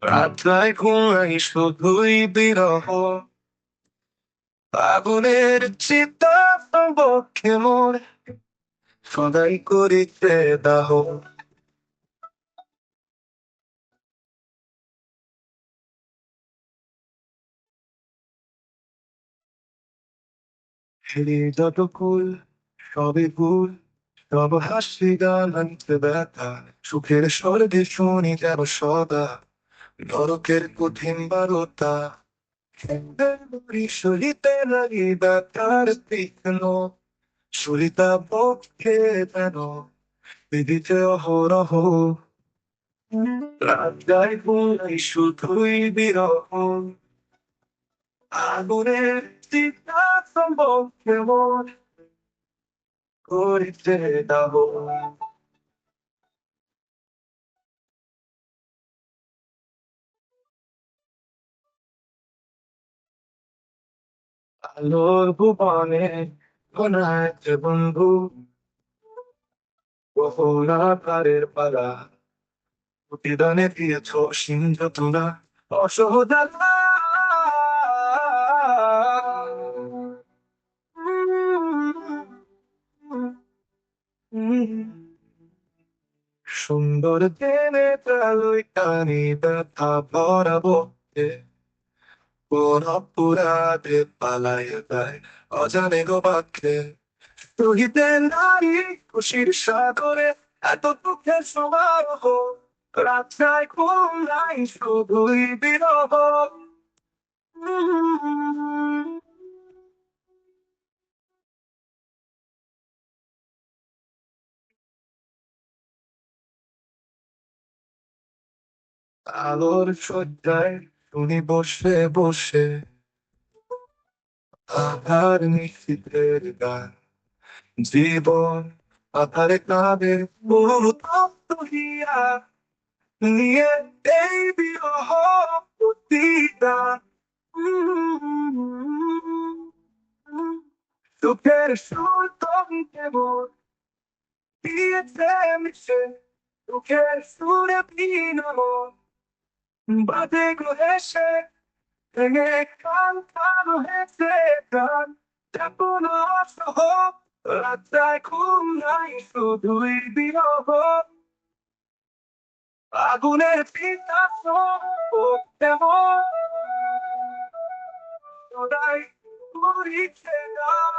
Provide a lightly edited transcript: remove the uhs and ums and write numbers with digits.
রাত্রায় ঘুমাই শুধুই বিরহ, আগুনের চিতা বক্ষে মোর সদাই করিতে দাহ। হেরি যত কুল সবই ভুল, সব হাসি গান আনতে ব্যথা, সুখের স্বর্গে শুনি যাব সদা নরকের কঠিন বারতা। সরিতে লাগি ব্যথার তীক্ষ্ণ, সরিতা পক্ষে যেন বিদিতে অহরহ। রাজায় ঘুমাই শুধুই বিরহ, আগুনের চিতা সম্পর্কে মন করিতে দাহ। আলোর ভুবনে ঘনায় বন্ধু, বহুরাকারের পালা প্রতিদানে দিয়েছ সিংহ অসহদালা। সুন্দর জেনে তালুই টানি ব্যথা ভরাবো, কোন অপরাধে পালাইয়া যায় অজানে গো বাক্যে। রহিতে নারী খুশির সাগরে এত দুঃখের সমারোহ, রাত্রায় ঘুম নাই শুধুই বিরহ। আলোর শয্যায় শুনি বসে বসে আধার নিশীথের গান, জীবন আধারে কাঁদে বহু তপ্ত হিয়া নিয়ে এই বিরহ প্রতিদান। সুখের সুর তুমি কেবল দিয়েছে মিশে, সুখের সুরে বিনমন বাজে গো হেসে, ভেঙে কান কান হেসে গান তেমন অসহ। রাত্রায় ঘুম নাই শুধুই বিরহ, আগুনের পিতা তেমন সদাই করিছে দাহ।